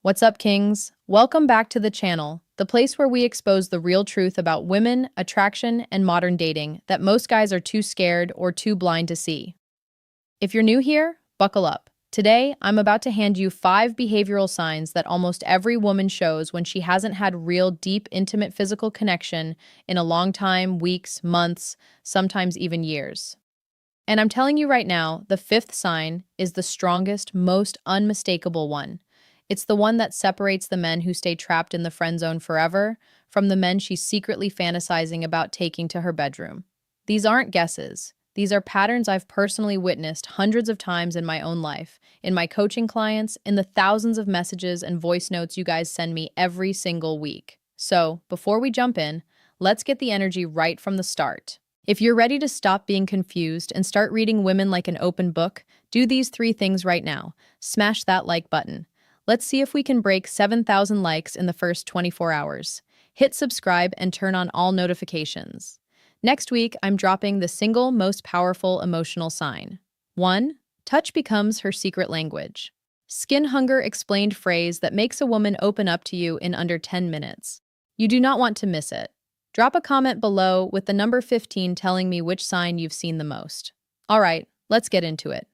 What's up, Kings? Welcome back to the channel, the place where we expose the real truth about women, attraction, and modern dating that most guys are too scared or too blind to see. If you're new here, buckle up. Today, I'm about to hand you 5 behavioral signs that almost every woman shows when she hasn't had real, deep, intimate physical connection in a long time, weeks, months, sometimes even years. And I'm telling you right now, the 5th sign is the strongest, most unmistakable one. It's the one that separates the men who stay trapped in the friend zone forever from the men she's secretly fantasizing about taking to her bedroom. These aren't guesses. These are patterns I've personally witnessed hundreds of times in my own life, in my coaching clients, in the thousands of messages and voice notes you guys send me every single week. So, before we jump in, let's get the energy right from the start. If you're ready to stop being confused and start reading women like an open book, do these 3 things right now. Smash that like button. Let's see if we can break 7,000 likes in the first 24 hours. Hit subscribe and turn on all notifications. Next week, I'm dropping the single most powerful emotional sign. 1. Touch becomes her secret language. Skin hunger explained phrase that makes a woman open up to you in under 10 minutes. You do not want to miss it. Drop a comment below with the number 15 telling me which sign you've seen the most. All right, let's get into it.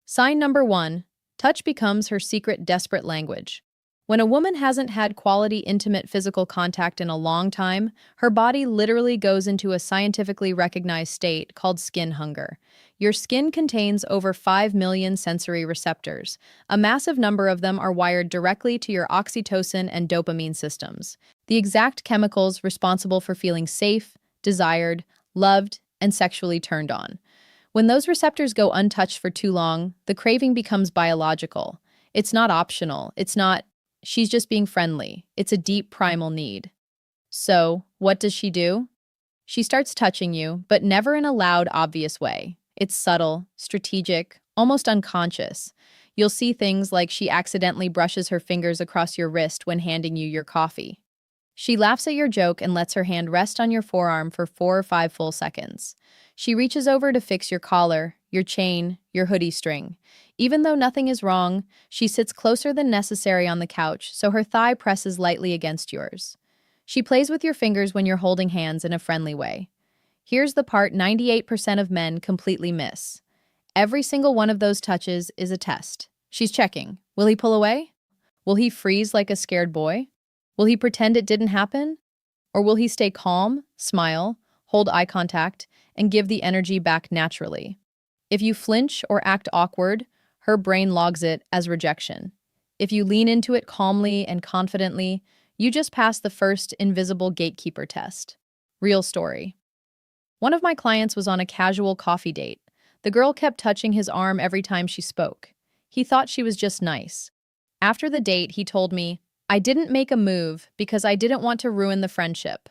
Sign number 1. Touch becomes her secret desperate language. When a woman hasn't had quality, intimate physical contact in a long time, her body literally goes into a scientifically recognized state called skin hunger. Your skin contains over 5 million sensory receptors. A massive number of them are wired directly to your oxytocin and dopamine systems, the exact chemicals responsible for feeling safe, desired, loved, and sexually turned on. When those receptors go untouched for too long, the craving becomes biological. It's not optional. It's not, she's just being friendly. It's a deep primal need. So, what does she do? She starts touching you, but never in a loud, obvious way. It's subtle, strategic, almost unconscious. You'll see things like she accidentally brushes her fingers across your wrist when handing you your coffee. She laughs at your joke and lets her hand rest on your forearm for 4 or 5 full seconds. She reaches over to fix your collar, your chain, your hoodie string. Even though nothing is wrong, she sits closer than necessary on the couch so her thigh presses lightly against yours. She plays with your fingers when you're holding hands in a friendly way. Here's the part 98% of men completely miss. Every single one of those touches is a test. She's checking. Will he pull away? Will he freeze like a scared boy? Will he pretend it didn't happen? Or will he stay calm, smile, hold eye contact, and give the energy back naturally? If you flinch or act awkward, her brain logs it as rejection. If you lean into it calmly and confidently, you just passed the first invisible gatekeeper test. Real story. One of my clients was on a casual coffee date. The girl kept touching his arm every time she spoke. He thought she was just nice. After the date, he told me, "I didn't make a move because I didn't want to ruin the friendship."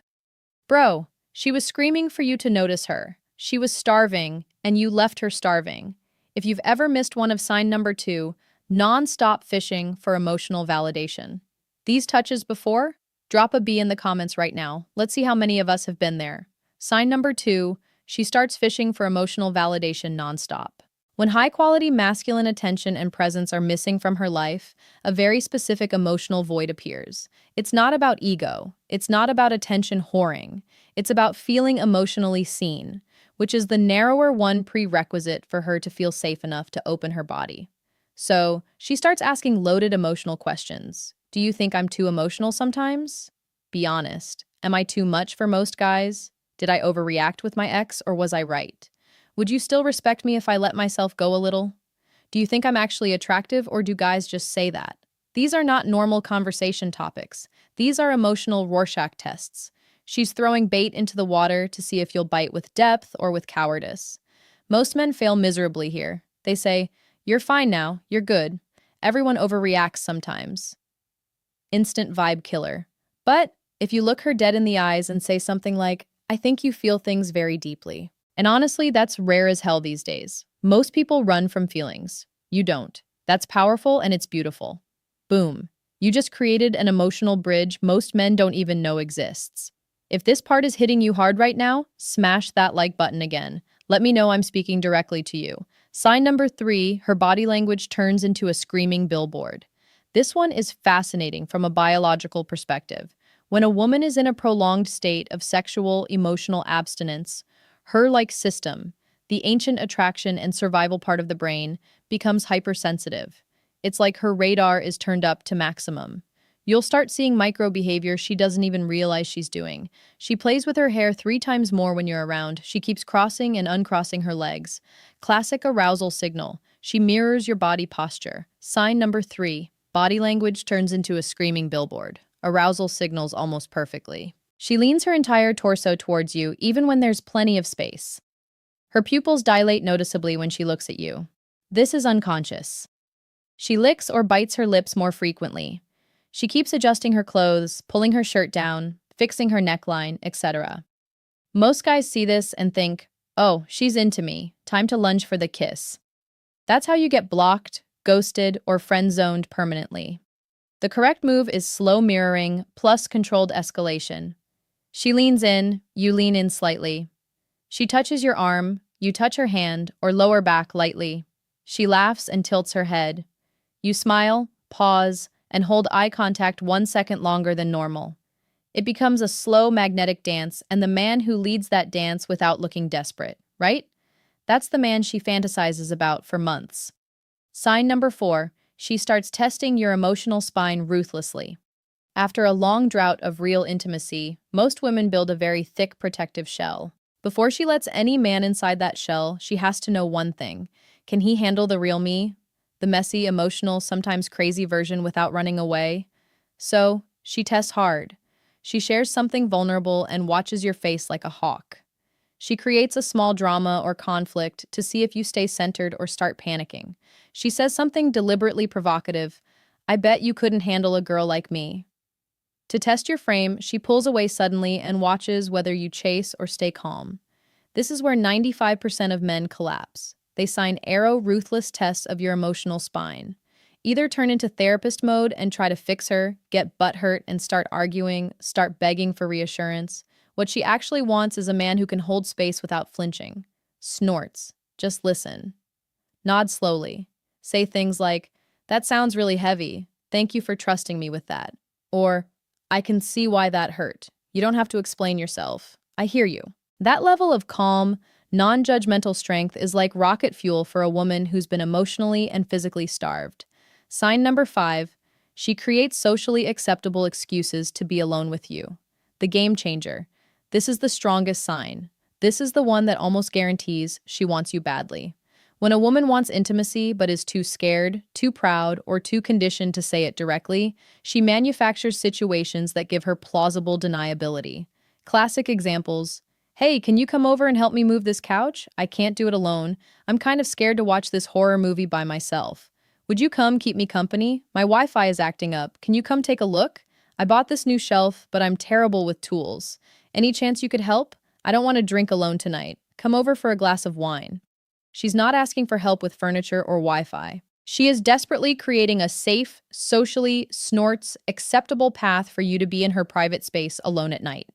Bro, she was screaming for you to notice her. She was starving, and you left her starving. If you've ever missed one of sign number 2, non-stop fishing for emotional validation. These touches before? Drop a B in the comments right now. Let's see how many of us have been there. Sign number 2, she starts fishing for emotional validation non-stop. When high-quality masculine attention and presence are missing from her life, a very specific emotional void appears. It's not about ego. It's not about attention whoring. It's about feeling emotionally seen, which is the narrower one prerequisite for her to feel safe enough to open her body. So, she starts asking loaded emotional questions. Do you think I'm too emotional sometimes? Be honest. Am I too much for most guys? Did I overreact with my ex, or was I right? Would you still respect me if I let myself go a little? Do you think I'm actually attractive, or do guys just say that? These are not normal conversation topics. These are emotional Rorschach tests. She's throwing bait into the water to see if you'll bite with depth or with cowardice. Most men fail miserably here. They say, "You're fine now, you're good." Everyone overreacts sometimes. Instant vibe killer. But if you look her dead in the eyes and say something like, "I think you feel things very deeply." And honestly, that's rare as hell these days. Most people run from feelings. You don't. That's powerful and it's beautiful. Boom. You just created an emotional bridge most men don't even know exists. If this part is hitting you hard right now, smash that like button again. Let me know I'm speaking directly to you. Sign number 3, her body language turns into a screaming billboard. This one is fascinating from a biological perspective. When a woman is in a prolonged state of sexual emotional abstinence, her like system, the ancient attraction and survival part of the brain, becomes hypersensitive. It's like her radar is turned up to maximum. You'll start seeing micro behavior she doesn't even realize she's doing. She plays with her hair 3 times more when you're around. She keeps crossing and uncrossing her legs. Classic arousal signal. She mirrors your body posture. Sign number 3. Body language turns into a screaming billboard. Arousal signals almost perfectly. She leans her entire torso towards you, even when there's plenty of space. Her pupils dilate noticeably when she looks at you. This is unconscious. She licks or bites her lips more frequently. She keeps adjusting her clothes, pulling her shirt down, fixing her neckline, etc. Most guys see this and think, oh, she's into me, time to lunge for the kiss. That's how you get blocked, ghosted, or friend-zoned permanently. The correct move is slow mirroring plus controlled escalation. She leans in, you lean in slightly. She touches your arm, you touch her hand, or lower back lightly. She laughs and tilts her head. You smile, pause, and hold eye contact 1 second longer than normal. It becomes a slow magnetic dance, and the man who leads that dance without looking desperate, right? That's the man she fantasizes about for months. Sign number 4, she starts testing your emotional spine ruthlessly. After a long drought of real intimacy, most women build a very thick protective shell. Before she lets any man inside that shell, she has to know one thing. Can he handle the real me? The messy, emotional, sometimes crazy version without running away? So, she tests hard. She shares something vulnerable and watches your face like a hawk. She creates a small drama or conflict to see if you stay centered or start panicking. She says something deliberately provocative. I bet you couldn't handle a girl like me. To test your frame, she pulls away suddenly and watches whether you chase or stay calm. This is where 95% of men collapse. They sign arrow ruthless tests of your emotional spine. Either turn into therapist mode and try to fix her, get butthurt and start arguing, start begging for reassurance. What she actually wants is a man who can hold space without flinching. Snorts. Just listen. Nod slowly. Say things like, that sounds really heavy. Thank you for trusting me with that. Or, I can see why that hurt. You don't have to explain yourself. I hear you. That level of calm, non-judgmental strength is like rocket fuel for a woman who's been emotionally and physically starved. Sign number 5, she creates socially acceptable excuses to be alone with you. The game changer. This is the strongest sign. This is the one that almost guarantees she wants you badly. When a woman wants intimacy but is too scared, too proud, or too conditioned to say it directly, she manufactures situations that give her plausible deniability. Classic examples. Hey, can you come over and help me move this couch? I can't do it alone. I'm kind of scared to watch this horror movie by myself. Would you come keep me company? My Wi-Fi is acting up. Can you come take a look? I bought this new shelf, but I'm terrible with tools. Any chance you could help? I don't want to drink alone tonight. Come over for a glass of wine. She's not asking for help with furniture or Wi-Fi. She is desperately creating a safe, socially, snorts, acceptable path for you to be in her private space alone at night.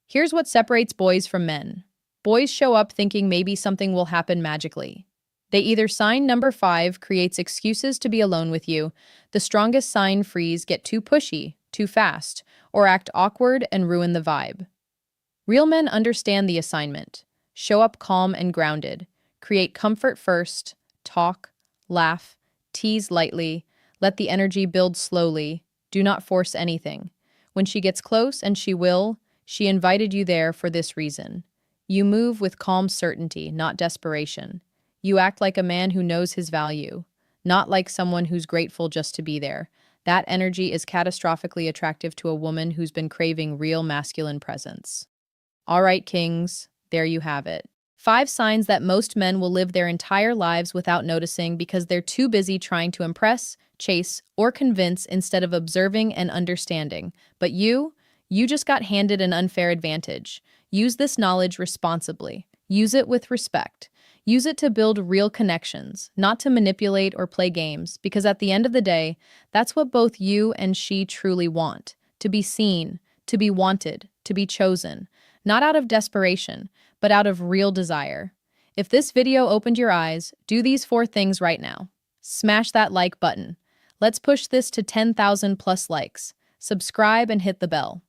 Here's what separates boys from men. Boys show up thinking maybe something will happen magically. They either sign number 5, creates excuses to be alone with you, the strongest sign freeze, get too pushy, too fast, or act awkward and ruin the vibe. Real men understand the assignment. Show up calm and grounded. Create comfort first, talk, laugh, tease lightly, let the energy build slowly, do not force anything. When she gets close, and she will, she invited you there for this reason. You move with calm certainty, not desperation. You act like a man who knows his value, not like someone who's grateful just to be there. That energy is catastrophically attractive to a woman who's been craving real masculine presence. All right, kings, there you have it. 5 signs that most men will live their entire lives without noticing because they're too busy trying to impress, chase, or convince instead of observing and understanding. But you just got handed an unfair advantage. Use this knowledge responsibly. Use it with respect. Use it to build real connections, not to manipulate or play games, because at the end of the day, that's what both you and she truly want. To be seen, to be wanted, to be chosen. Not out of desperation, but out of real desire. If this video opened your eyes, do these 4 things right now. Smash that like button. Let's push this to 10,000 plus likes. Subscribe and hit the bell.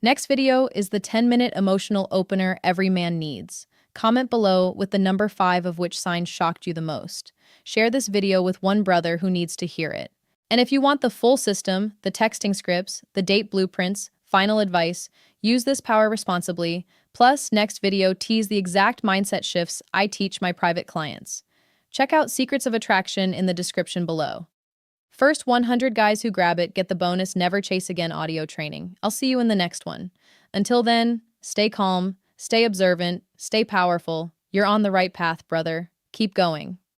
Next video is the 10-minute emotional opener every man needs. Comment below with the number 5 of which sign shocked you the most. Share this video with one brother who needs to hear it. And if you want the full system, the texting scripts, the date blueprints, final advice, use this power responsibly. Plus, next video tease the exact mindset shifts I teach my private clients. Check out Secrets of Attraction in the description below. First 100 guys who grab it get the bonus Never Chase Again audio training. I'll see you in the next one. Until then, stay calm, stay observant, stay powerful. You're on the right path, brother. Keep going.